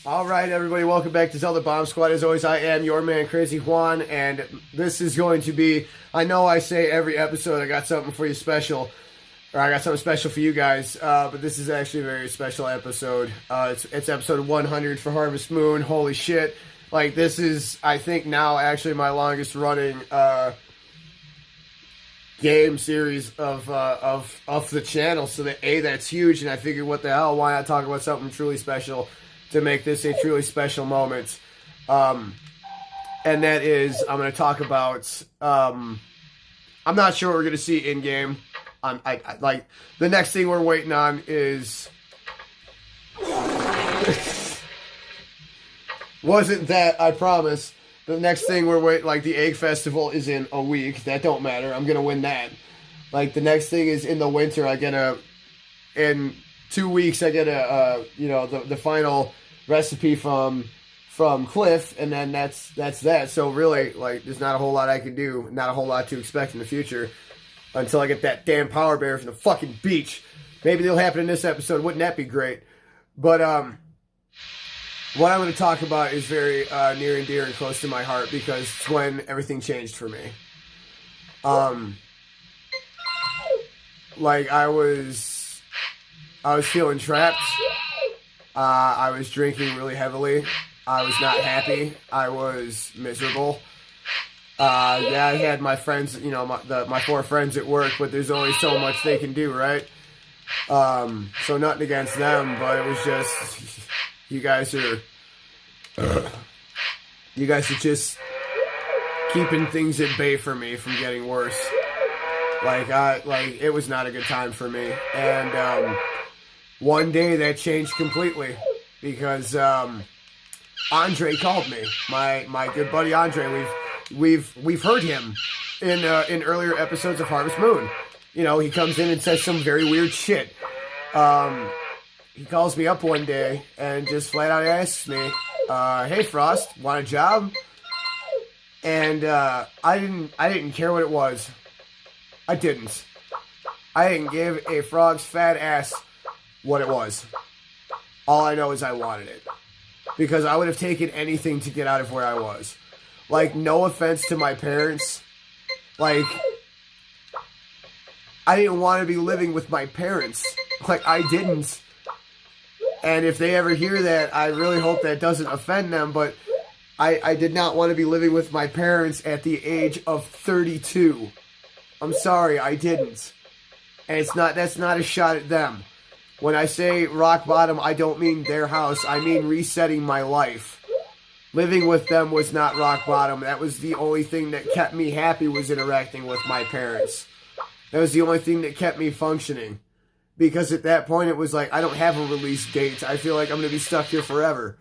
All right, everybody, welcome back to Zelda Bomb Squad. As always, I am your man, Crazy Juan, and this is going to be, I know I say every episode I got something for you special, or I got something special for you guys, but this is actually a very special episode. It's episode 100 for Harvest Moon. Holy shit. Like, this is, I think now, actually my longest running game series of the channel, so that's huge, and I figured, what the hell, why not talk about something truly special to make this a truly special moment. And that is, I'm going to talk about, I'm not sure what we're going to see in-game. I like, the next thing we're waiting on is, wasn't that, I promise. The next thing we're waiting, like, the Egg Festival is in a week. That don't matter. I'm going to win that. Like, the next thing is in the winter. I get in 2 weeks, I get the final recipe from Cliff, and then that's that. So really, like, there's not a whole lot I can do, not a whole lot to expect in the future until I get that damn power bear from the fucking beach. Maybe it'll happen in this episode. Wouldn't that be great? But what I'm going to talk about is very near and dear and close to my heart, because it's when everything changed for me. Like, I was feeling trapped. I was drinking really heavily. I was not happy. I was miserable. Yeah, I had my friends, my 4 friends at work, but there's only so much they can do, right? So nothing against them, but it was just, you guys are just keeping things at bay for me from getting worse. Like, it was not a good time for me. And, one day that changed completely, because Andre called me. My good buddy Andre. We've heard him in earlier episodes of Harvest Moon. You know, he comes in and says some very weird shit. He calls me up one day and just flat out asks me, "Hey Frost, want a job?" And I didn't care what it was. I didn't give a frog's fat ass what it was. All I know is I wanted it, because I would have taken anything to get out of where I was. Like, no offense to my parents, like, I didn't want to be living with my parents. Like, I didn't. And if they ever hear that, I really hope that doesn't offend them, but I did not want to be living with my parents at the age of 32. I'm sorry, I didn't. And that's not a shot at them. When I say rock bottom, I don't mean their house. I mean resetting my life. Living with them was not rock bottom. That was the only thing that kept me happy, was interacting with my parents. That was the only thing that kept me functioning. Because at that point, it was like, I don't have a release date. I feel like I'm going to be stuck here forever.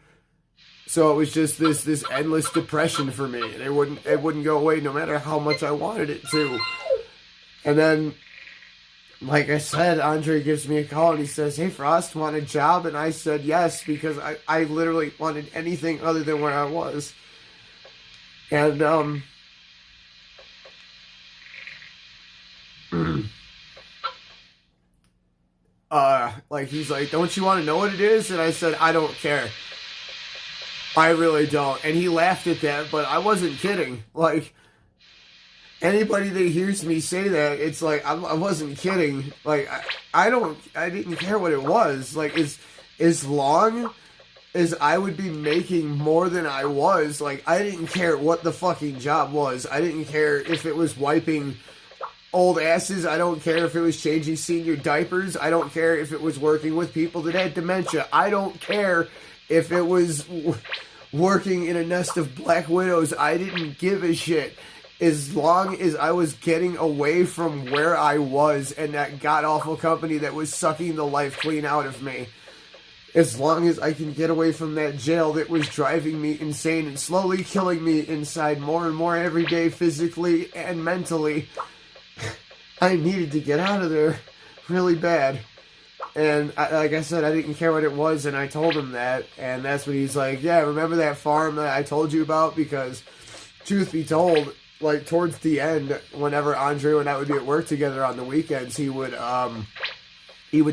So it was just this endless depression for me. And it wouldn't go away no matter how much I wanted it to. And then, like I said, Andre gives me a call and he says, "Hey Frost, want a job?" And I said yes, because I literally wanted anything other than where I was. And like, he's like, "Don't you want to know what it is?" And I said, "I don't care. I really don't." And he laughed at that, but I wasn't kidding. Like, anybody that hears me say that, it's like, I wasn't kidding. Like, I didn't care what it was. Like, as long as I would be making more than I was, like, I didn't care what the fucking job was. I didn't care if it was wiping old asses. I don't care if it was changing senior diapers. I don't care if it was working with people that had dementia. I don't care if it was working in a nest of black widows. I didn't give a shit. As long as I was getting away from where I was and that god-awful company that was sucking the life clean out of me. As long as I can get away from that jail that was driving me insane and slowly killing me inside more and more every day, physically and mentally, I needed to get out of there really bad. And like I said, I didn't care what it was, and I told him that. And that's when he's like, "Yeah, remember that farm that I told you about?" Because, truth be told, like, towards the end, whenever Andre and I would be at work together on the weekends, he would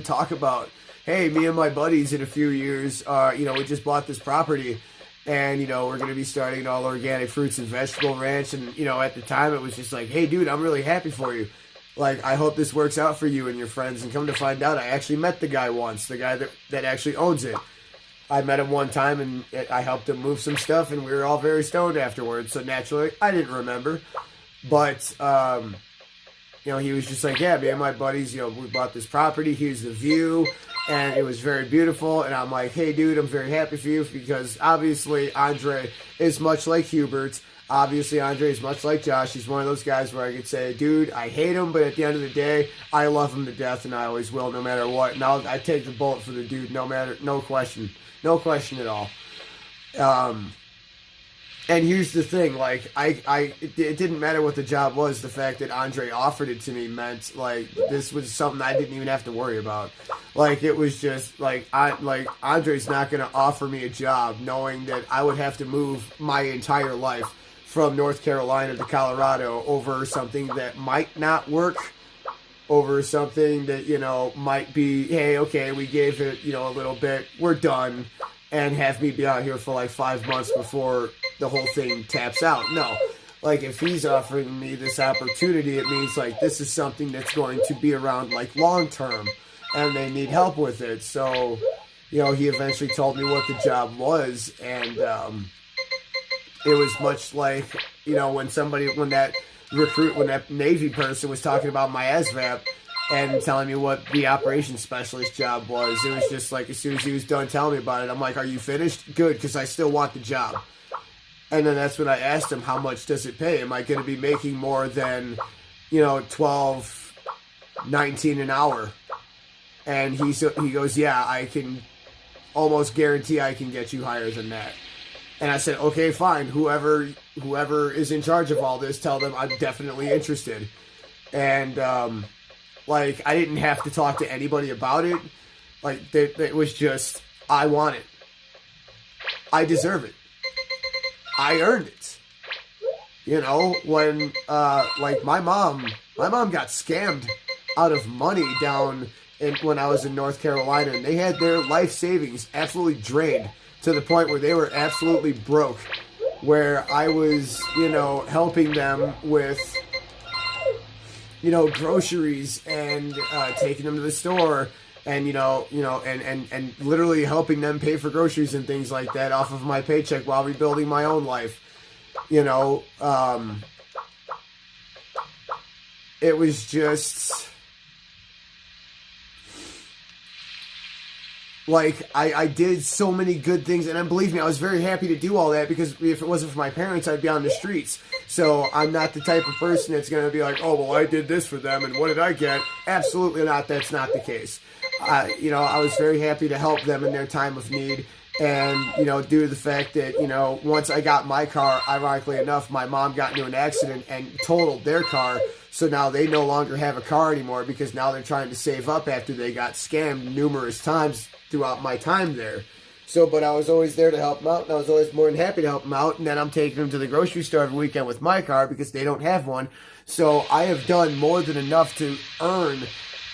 talk about hey, me and my buddies in a few years, we just bought this property, and, we're going to be starting an all-organic fruits and vegetable ranch. And, at the time, it was just like, hey, dude, I'm really happy for you. Like, I hope this works out for you and your friends. And come to find out, I actually met the guy once, the guy that actually owns it. I met him one time, and I helped him move some stuff, and we were all very stoned afterwards. So naturally, I didn't remember. But, he was just like, yeah, me and my buddies, we bought this property. Here's the view. And it was very beautiful. And I'm like, hey, dude, I'm very happy for you because obviously Andre is much like Hubert. Obviously, Andre is much like Josh. He's one of those guys where I could say, dude, I hate him, but at the end of the day, I love him to death, and I always will, no matter what. And I take the bullet for the dude, no question at all. And here's the thing, like, it didn't matter what the job was. The fact that Andre offered it to me meant, like, this was something I didn't even have to worry about. Like, it was just, Andre's not going to offer me a job knowing that I would have to move my entire life from North Carolina to Colorado over something that might not work, over something that, might be, hey, okay, we gave it, a little bit, we're done, and have me be out here for like 5 months before the whole thing taps out. No. Like, if he's offering me this opportunity, it means, like, this is something that's going to be around, like, long term, and they need help with it. So, he eventually told me what the job was, and it was much like, when that Navy person was talking about my SVAP and telling me what the operations specialist job was. It was just like, as soon as he was done telling me about it, I'm like, are you finished? Good, because I still want the job. And then that's when I asked him, how much does it pay? Am I going to be making more than, 12, 19 an hour? And he goes, yeah, I can almost guarantee I can get you higher than that. And I said, okay, fine. Whoever is in charge of all this, tell them I'm definitely interested. And, I didn't have to talk to anybody about it. Like, it was just, I want it. I deserve it. I earned it. When, my mom got scammed out of money when I was in North Carolina, and they had their life savings absolutely drained to the point where they were absolutely broke, where I was, helping them with, groceries and taking them to the store and, and literally helping them pay for groceries and things like that off of my paycheck while rebuilding my own life. It was just like, I did so many good things, and believe me, I was very happy to do all that, because if it wasn't for my parents, I'd be on the streets. So I'm not the type of person that's going to be like, oh, well, I did this for them, and what did I get? Absolutely not. That's not the case. I was very happy to help them in their time of need. And, due to the fact that, once I got my car, ironically enough, my mom got into an accident and totaled their car. So now they no longer have a car anymore, because now they're trying to save up after they got scammed numerous times throughout my time there. So, but I was always there to help them out, and I was always more than happy to help them out. And then I'm taking them to the grocery store every weekend with my car because they don't have one. So I have done more than enough to earn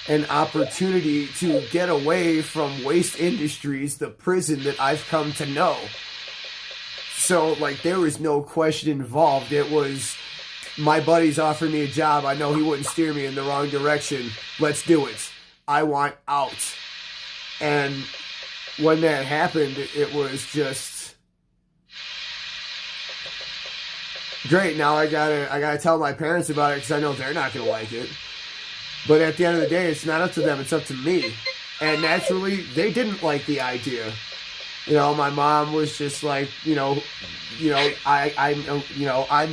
an opportunity to get away from Waste Industries, the prison that I've come to know. So, there was no question involved. It was, my buddy's offered me a job. I know he wouldn't steer me in the wrong direction. Let's do it. I want out. And when that happened, it was just great. Now I gotta tell my parents about it, because I know they're not gonna like it. But at the end of the day, it's not up to them, it's up to me. And naturally, they didn't like the idea. My mom was just like, I'm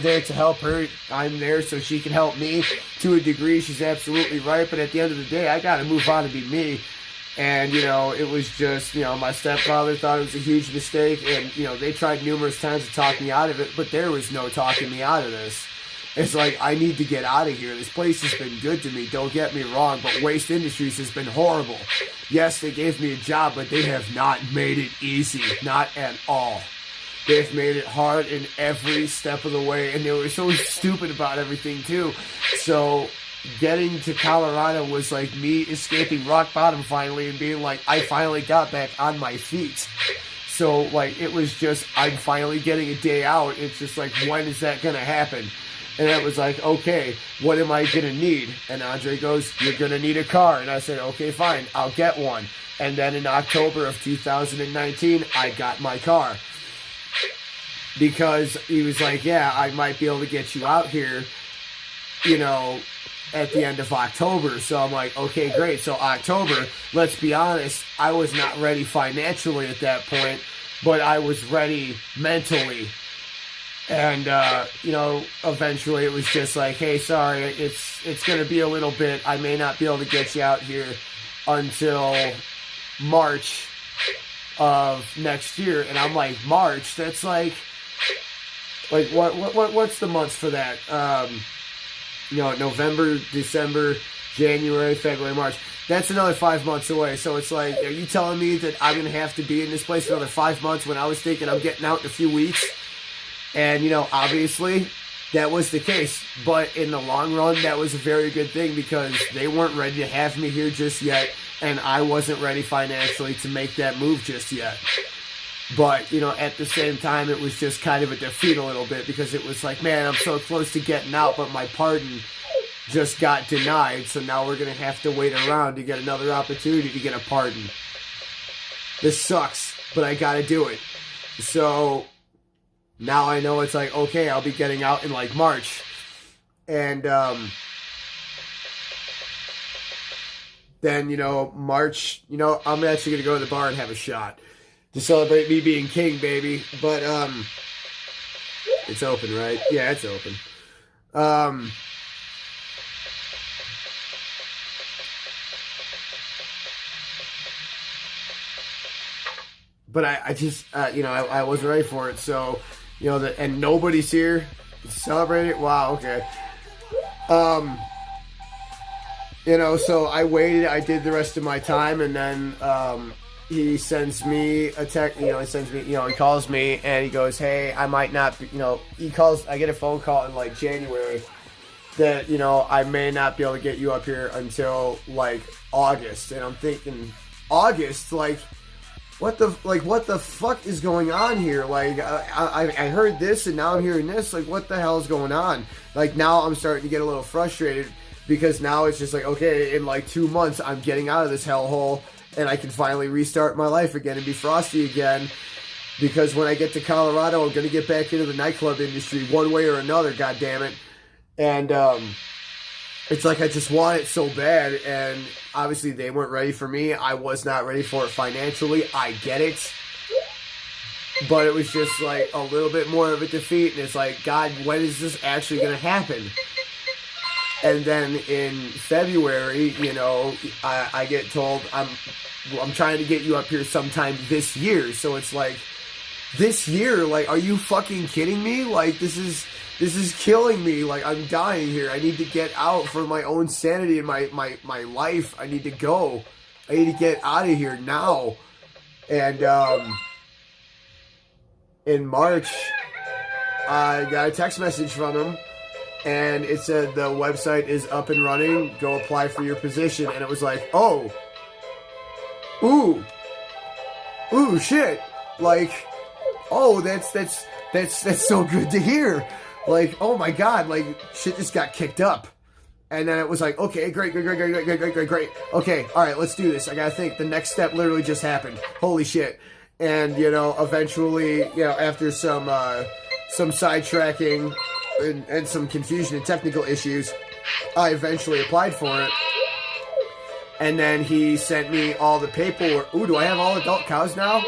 there to help her. I'm there so she can help me to a degree. She's absolutely right. But at the end of the day, I got to move on and be me. And, it was just, my stepfather thought it was a huge mistake. And, they tried numerous times to talk me out of it. But there was no talking me out of this. It's like, I need to get out of here. This place has been good to me, don't get me wrong, but Waste Industries has been horrible. Yes, they gave me a job, but they have not made it easy. Not at all. They've made it hard in every step of the way, and they were so stupid about everything, too. So, getting to Colorado was like me escaping rock bottom finally and being like, I finally got back on my feet. So, like, it was just, I'm finally getting a day out. It's just like, when is that going to happen? And it was like, okay, what am I going to need? And Andre goes, you're going to need a car. And I said, okay, fine, I'll get one. And then in October of 2019, I got my car. Because he was like, yeah, I might be able to get you out here, you know, at the end of October. So I'm like, okay, great. So October, let's be honest, I was not ready financially at that point, but I was ready mentally. And, you know, eventually it was just like, hey, sorry, it's going to be a little bit. I may not be able to get you out here until March of next year. And I'm like, March? That's like what's the months for that? You know, November, December, January, February, March. That's another 5 months away. So it's like, are you telling me that I'm going to have to be in this place for another 5 months when I was thinking I'm getting out in a few weeks? And, you know, obviously that was the case. But in the long run, that was a very good thing because they weren't ready to have me here just yet. And I wasn't ready financially to make that move just yet. But, you know, at the same time, it was just kind of a defeat a little bit because it was like, man, I'm so close to getting out, but my pardon just got denied. So now we're going to have to wait around to get another opportunity to get a pardon. This sucks, but I got to do it. So now I know it's like, okay, I'll be getting out in like March. And then, you know, March, you know, I'm actually going to go to the bar and have a shot to celebrate me being king, baby. But it's open, right? Yeah, it's open. But I just, you know, I wasn't ready for it. So, you know, and nobody's here to celebrate it. Wow, okay. You know, so I waited. I did the rest of my time, and then he sends me a text. You know, he calls me, and he goes, "Hey, I might not be." You know, I get a phone call in like January that, you know, I may not be able to get you up here until like August, and I'm thinking, August, like. What the fuck is going on here? Like, I heard this and now I'm hearing this. Like, what the hell is going on? Like, now I'm starting to get a little frustrated because now it's just like, okay, in like 2 months, I'm getting out of this hellhole and I can finally restart my life again and be frosty again. Because when I get to Colorado, I'm going to get back into the nightclub industry one way or another, goddammit. And, it's like I just want it so bad, and obviously they weren't ready for me. I was not ready for it financially. I get it. But it was just like a little bit more of a defeat, and it's like, God, when is this actually going to happen? And then in February, you know, I get told, I'm trying to get you up here sometime this year. So it's like, this year? Like, are you fucking kidding me? Like, this is killing me. Like, I'm dying here. I need to get out for my own sanity and my life. I need to go. I need to get out of here now. And in March, I got a text message from him, and it said the website is up and running. Go apply for your position. And it was like, oh, ooh, shit. Like, oh, that's so good to hear. Like, oh my God, like, shit just got kicked up. And then it was like, okay, great. Okay, all right, let's do this. I gotta think. The next step literally just happened. Holy shit. And, you know, eventually, you know, after some sidetracking and some confusion and technical issues, I eventually applied for it. And then he sent me all the paperwork. Ooh, do I have all adult cows now?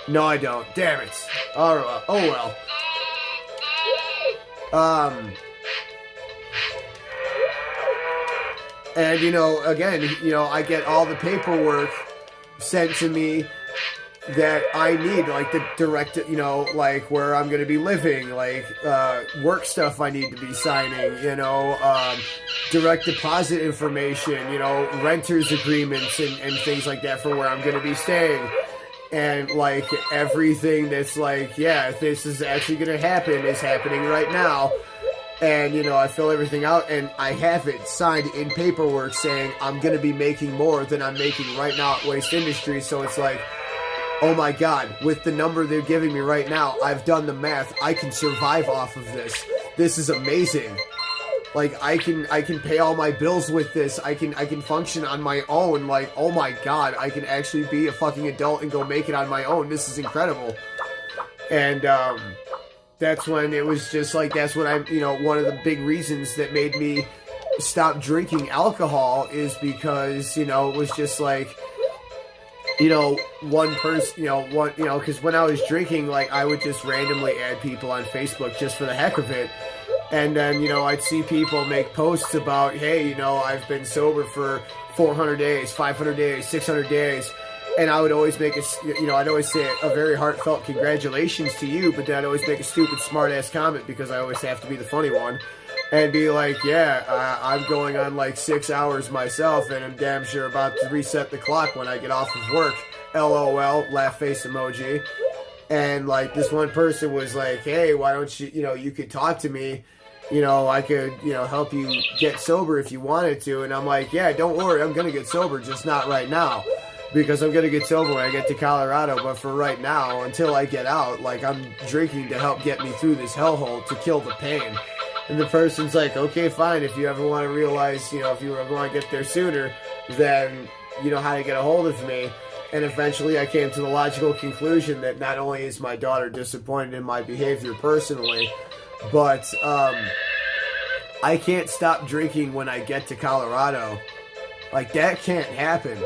No, I don't. Damn it. Oh well. And, you know, again, you know, I get all the paperwork sent to me that I need, like the direct, you know, like where I'm going to be living, like work stuff I need to be signing, you know, direct deposit information, you know, renters agreements and things like that for where I'm going to be staying. And, like, everything that's like, yeah, this is actually going to happen is happening right now. And, you know, I fill everything out, and I have it signed in paperwork saying I'm going to be making more than I'm making right now at Waste Industries. So it's like, oh my God, with the number they're giving me right now, I've done the math. I can survive off of this. This is amazing. Like, I can pay all my bills with this. I can function on my own. Like, oh my God, I can actually be a fucking adult and go make it on my own. This is incredible. And that's when it was just like, that's what I'm, you know, one of the big reasons that made me stop drinking alcohol is because, you know, it was just like, you know, one person, because when I was drinking, like, I would just randomly add people on Facebook just for the heck of it. And then, you know, I'd see people make posts about, hey, you know, I've been sober for 400 days, 500 days, 600 days. And I would always make I'd always say a very heartfelt congratulations to you, but then I'd always make a stupid smart-ass comment because I always have to be the funny one. And be like, yeah, I'm going on like 6 hours myself, and I'm damn sure about to reset the clock when I get off of work. LOL, laugh face emoji. And like this one person was like, hey, why don't you, you know, you could talk to me. You know, I could, you know, help you get sober if you wanted to. And I'm like, yeah, don't worry, I'm going to get sober, just not right now. Because I'm going to get sober when I get to Colorado. But for right now, until I get out, like, I'm drinking to help get me through this hellhole, to kill the pain. And the person's like, okay, fine, if you ever want to realize, you know, if you ever want to get there sooner, then you know how to get a hold of me. And eventually I came to the logical conclusion that not only is my daughter disappointed in my behavior personally, but I can't stop drinking when I get to Colorado. Like, that can't happen.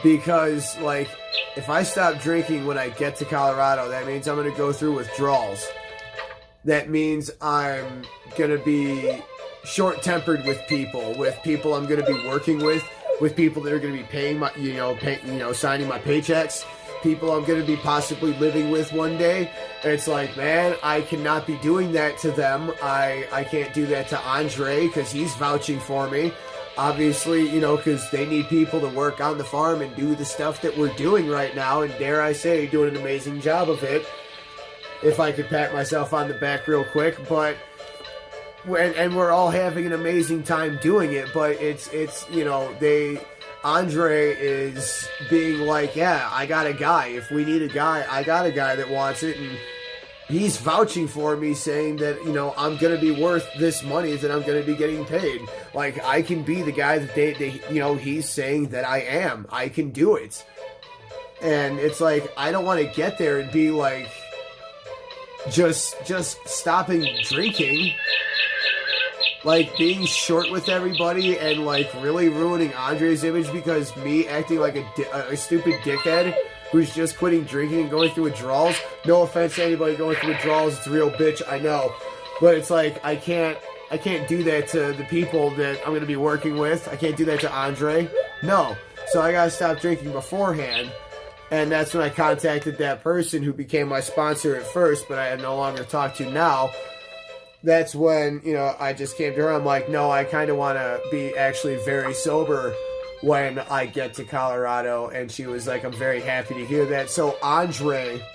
Because, like, if I stop drinking when I get to Colorado, that means I'm going to go through withdrawals. That means I'm going to be short-tempered with people I'm going to be working with people that are going to be paying my, signing my paychecks, people I'm going to be possibly living with one day. And it's like, man, I cannot be doing that to them. I can't do that to Andre because he's vouching for me. Obviously, you know, because they need people to work on the farm and do the stuff that we're doing right now. And dare I say, doing an amazing job of it. If I could pat myself on the back real quick. But, and we're all having an amazing time doing it. But it's you know, Andre is being like, yeah, I got a guy. If we need a guy, I got a guy that wants it. And he's vouching for me, saying that, you know, I'm going to be worth this money, that I'm going to be getting paid. Like, I can be the guy that they you know, he's saying that I am. I can do it. And it's like, I don't want to get there and be like, just stopping drinking. Like, being short with everybody and, like, really ruining Andre's image because me acting like a stupid dickhead who's just quitting drinking and going through withdrawals. No offense to anybody going through withdrawals, it's a real bitch, I know. But it's like, I can't do that to the people that I'm going to be working with. I can't do that to Andre. No. So I got to stop drinking beforehand. And that's when I contacted that person who became my sponsor at first, but I no longer talk to now. That's when, you know, I just came to her. I'm like, no, I kind of want to be actually very sober when I get to Colorado. And she was like, I'm very happy to hear that. So Andre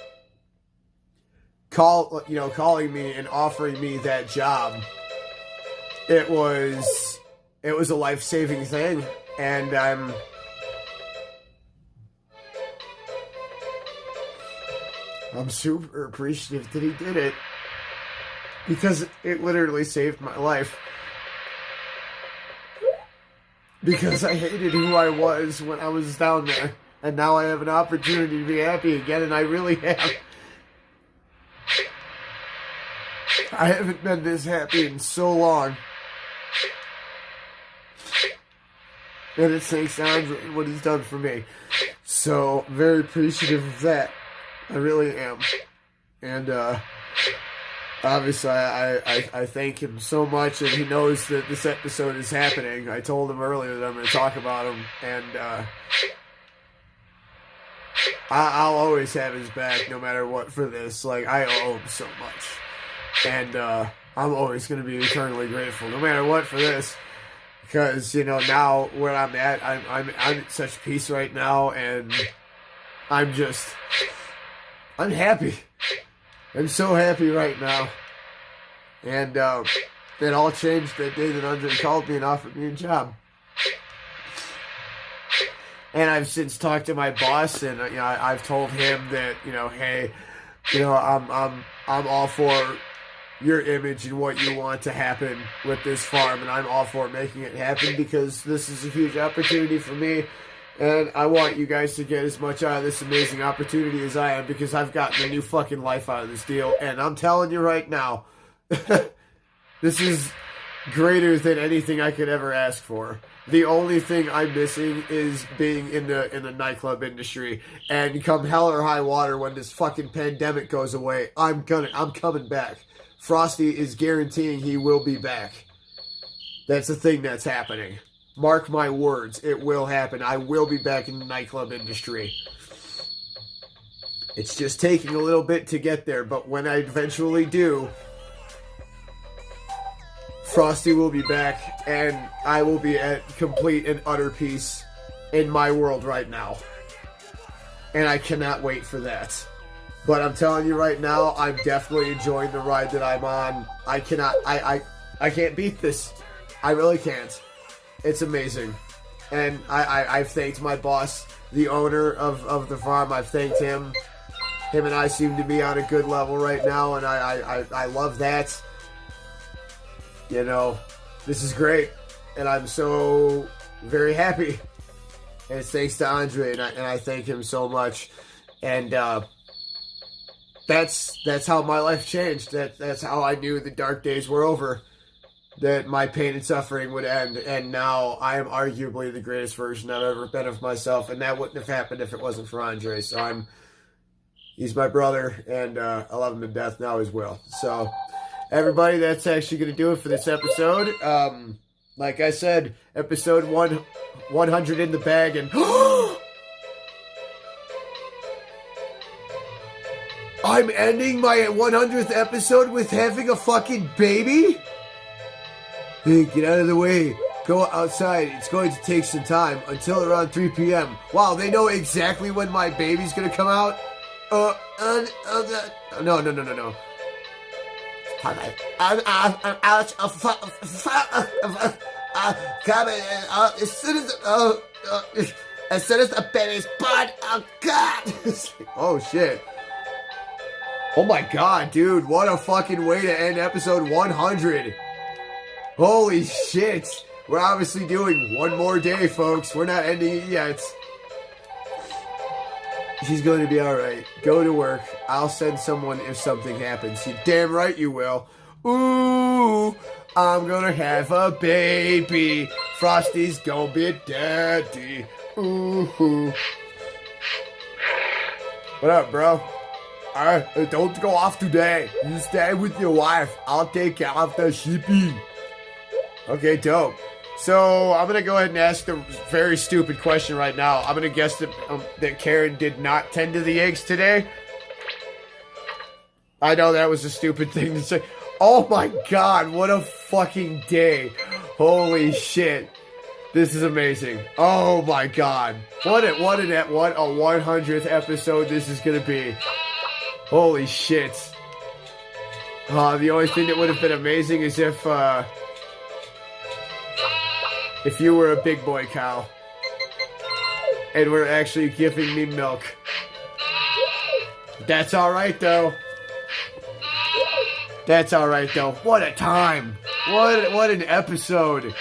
calling me and offering me that job, it was a life-saving thing. And I'm super appreciative that he did it, because it literally saved my life. Because I hated who I was when I was down there, and now I have an opportunity to be happy again, and I really have. I haven't been this happy in so long. And it's thanks to Andre, what he's done for me. So, very appreciative of that. I really am. And, obviously, I thank him so much, and he knows that this episode is happening. I told him earlier that I'm going to talk about him, and I'll always have his back no matter what for this. Like, I owe him so much. And I'm always going to be eternally grateful no matter what for this. Because, you know, now where I'm at, I'm at such peace right now, and I'm happy. I'm so happy right now. And it all changed that day that Andre called me and offered me a job. And I've since talked to my boss, and I've told him that hey, I'm all for your image and what you want to happen with this farm, and I'm all for making it happen because this is a huge opportunity for me, and I want you guys to get as much out of this amazing opportunity as I am, because I've gotten a new fucking life out of this deal, and I'm telling you right now, this is greater than anything I could ever ask for. The only thing I'm missing is being in the nightclub industry, and come hell or high water, when this fucking pandemic goes away, I'm coming back. Frosty is guaranteeing he will be back. That's the thing that's happening. Mark my words, it will happen. I will be back in the nightclub industry. It's just taking a little bit to get there, but when I eventually do, Frosty will be back, and I will be at complete and utter peace in my world right now. And I cannot wait for that. But I'm telling you right now, I'm definitely enjoying the ride that I'm on. I can't beat this. I really can't. It's amazing. And I've thanked my boss, the owner of the farm. I've thanked him. Him and I seem to be on a good level right now, and I love that. This is great. And I'm so very happy. And it's thanks to Andre, and I thank him so much. And that's how my life changed. That's how I knew the dark days were over. That my pain and suffering would end. And now I am arguably the greatest version I've ever been of myself. And that wouldn't have happened if it wasn't for Andre. So he's my brother, and I love him to death now as well. So everybody, that's actually going to do it for this episode. Like I said, episode 100 in the bag, and I'm ending my 100th episode with having a fucking baby? Hey, get out of the way. Go outside. It's going to take some time, until around 3 p.m. Wow, they know exactly when my baby's going to come out? No. As soon as the baby's born, oh god! Oh shit. Oh my god, dude, what a fucking way to end episode 100. Holy shit. We're obviously doing one more day, folks. We're not ending it yet. She's going to be alright. Go to work. I'll send someone if something happens. You damn right you will. Ooh, I'm gonna have a baby. Frosty's gonna be a daddy. Ooh. What up, bro? Don't go off today. You stay with your wife. I'll take care of the sheepy. Okay, dope. So I'm gonna go ahead and ask the very stupid question right now. I'm gonna guess that Karen did not tend to the eggs today. I know that was a stupid thing to say. Oh my god, what a fucking day. Holy shit. This is amazing. Oh my god. What a 100th episode this is gonna be. Holy shit. The only thing that would have been amazing is if you were a big boy cow and were actually giving me milk. That's alright though. That's alright though. What a time. What an episode.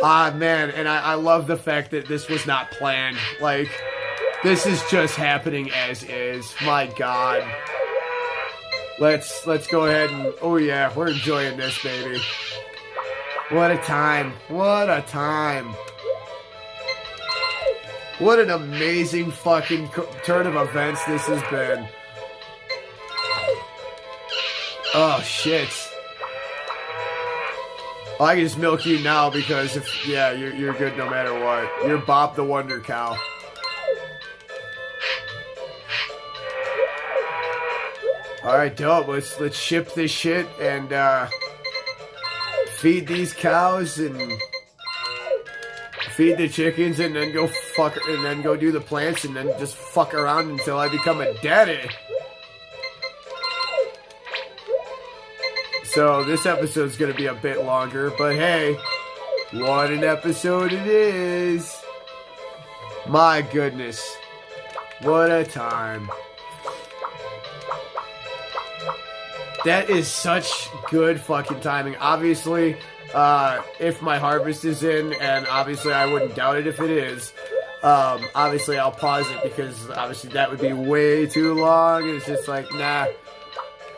Ah man, and I love the fact that this was not planned. Like, this is just happening as is. My god. Let's go ahead and, oh yeah, we're enjoying this, baby. What a time. What a time. What an amazing fucking turn of events this has been. Oh, shit. Oh, I can just milk you now because you're good no matter what. You're Bob the Wonder Cow. Alright, dope. Let's ship this shit and feed these cows and feed the chickens, and then go fuck, and then go do the plants, and then just fuck around until I become a daddy. So this episode's gonna be a bit longer, but hey, what an episode it is! My goodness, what a time. That is such good fucking timing. Obviously, if my harvest is in, and obviously I wouldn't doubt it if it is, obviously I'll pause it because obviously that would be way too long. It's just like, nah,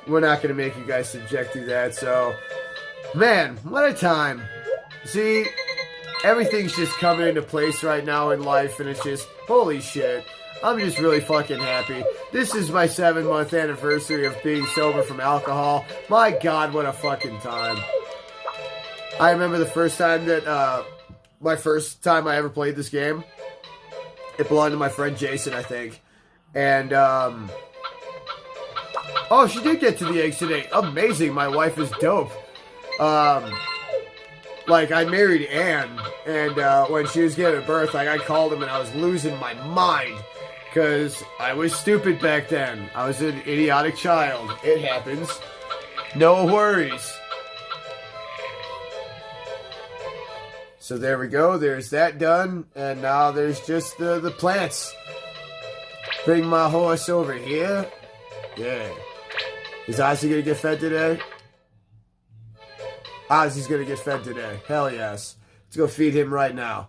we're not going to make you guys subject through that. So, man, what a time. See, everything's just coming into place right now in life, and it's just, holy shit. I'm just really fucking happy. This is my 7-month anniversary of being sober from alcohol. My God, what a fucking time. I remember the first time that, my first time I ever played this game. It belonged to my friend Jason, I think. And, oh, she did get to the eggs today. Amazing, my wife is dope. Like, I married Anne, and, when she was giving birth, like, I called him and I was losing my mind. Because I was stupid back then. I was an idiotic child. It happens. No worries. So there we go. There's that done. And now there's just the plants. Bring my horse over here. Yeah. Is Ozzy going to get fed today? Ozzy's going to get fed today. Hell yes. Let's go feed him right now.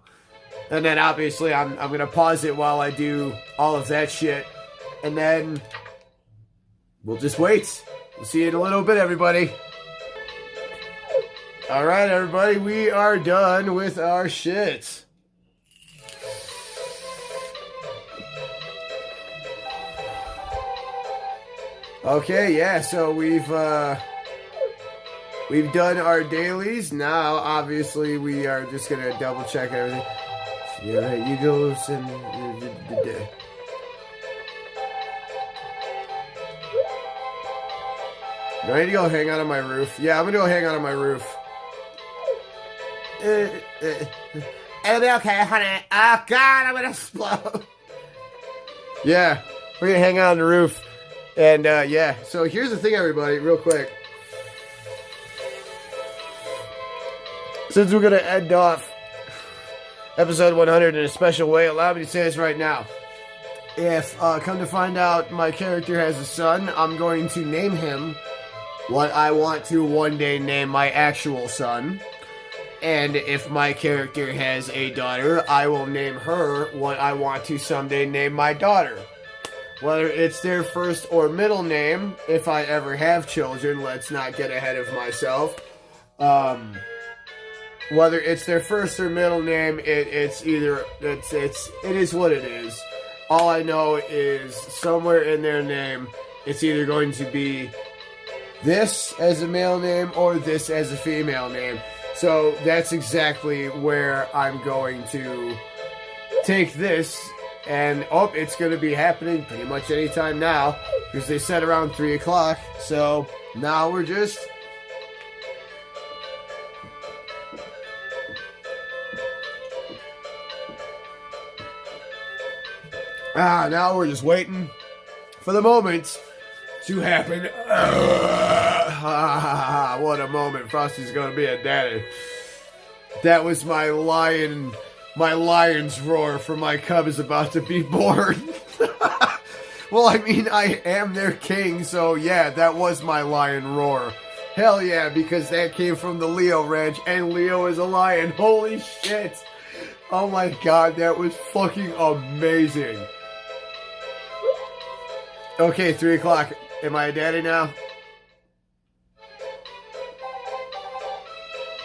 And then obviously I'm going to pause it while I do all of that shit. And then we'll just wait. We'll see you in a little bit, everybody. Alright, everybody. We are done with our shit. Okay, yeah. So we've done our dailies. Now, obviously, we are just going to double check everything. Yeah, you go and do I need to go hang out on my roof? Yeah, I'm gonna go hang out on my roof. It'll be okay, honey. Oh God, I'm gonna explode. Yeah, we're gonna hang out on the roof, and yeah. So here's the thing, everybody, real quick. Since we're gonna end off episode 100 in a special way, allow me to say this right now. If, come to find out, my character has a son, I'm going to name him what I want to one day name my actual son. And if my character has a daughter, I will name her what I want to someday name my daughter. Whether it's their first or middle name, if I ever have children, let's not get ahead of myself. Whether it's their first or middle name, it is what it is. All I know is somewhere in their name, it's either going to be this as a male name or this as a female name. So that's exactly where I'm going to take this. And it's going to be happening pretty much anytime now, because they said around 3 o'clock. So now we're just now we're just waiting for the moment to happen. What a moment. Frosty's gonna be a daddy. That was my lion's roar for my cub is about to be born. Well, I mean, I am their king, so yeah, that was my lion roar. Hell yeah, because that came from the Leo Ranch, and Leo is a lion. Holy shit. Oh my God, that was fucking amazing. Okay, 3 o'clock. Am I a daddy now?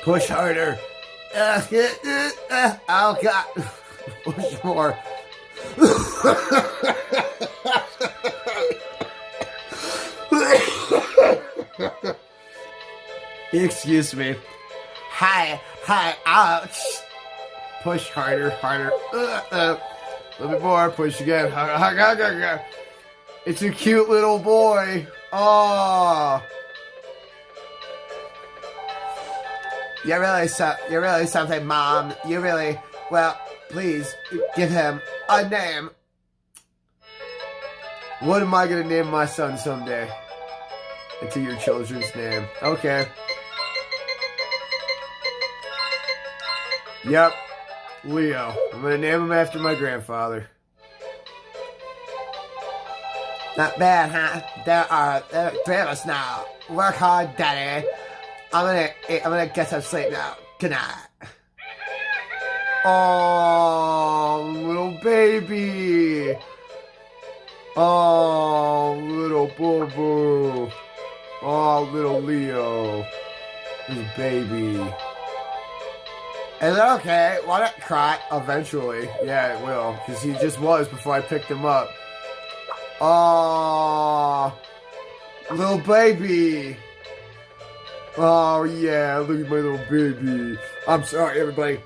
Push harder. Oh God. Push more. Excuse me. Hi, ouch. Push harder. A little bit more. Push again. It's a cute little boy. Oh. You're really something, Mom. You really Well, please give him a name. What am I going to name my son someday? Into your children's name. Okay. Yep. Leo. I'm going to name him after my grandfather. Not bad, huh? There are now. Work hard, Daddy. I'm gonna get some sleep now. Good night. Oh, little baby. Oh, little boo-boo. Oh, little Leo. His baby. Is it okay? Why not cry? Eventually. Yeah, it will. Because he just was before I picked him up. Oh, little baby. Oh, yeah. Look at my little baby. I'm sorry, everybody.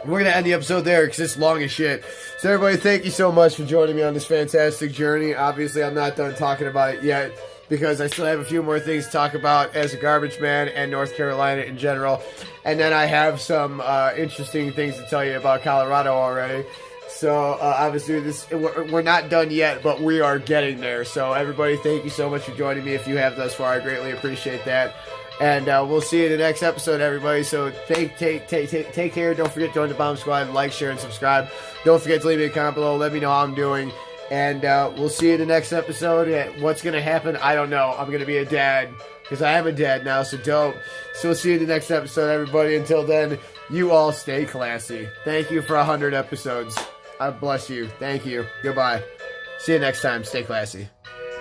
We're going to end the episode there because it's long as shit. So, everybody, thank you so much for joining me on this fantastic journey. Obviously, I'm not done talking about it yet because I still have a few more things to talk about as a garbage man and North Carolina in general. And then I have some interesting things to tell you about Colorado already. So, obviously, we're not done yet, but we are getting there. So, everybody, thank you so much for joining me. If you have thus far, I greatly appreciate that. And we'll see you in the next episode, everybody. So, take care. Don't forget to join the Bomb Squad. Like, share, and subscribe. Don't forget to leave me a comment below. Let me know how I'm doing. And we'll see you in the next episode. What's going to happen? I don't know. I'm going to be a dad because I am a dad now, so dope. So, we'll see you in the next episode, everybody. Until then, you all stay classy. Thank you for 100 episodes. God bless you. Thank you. Goodbye. See you next time. Stay classy.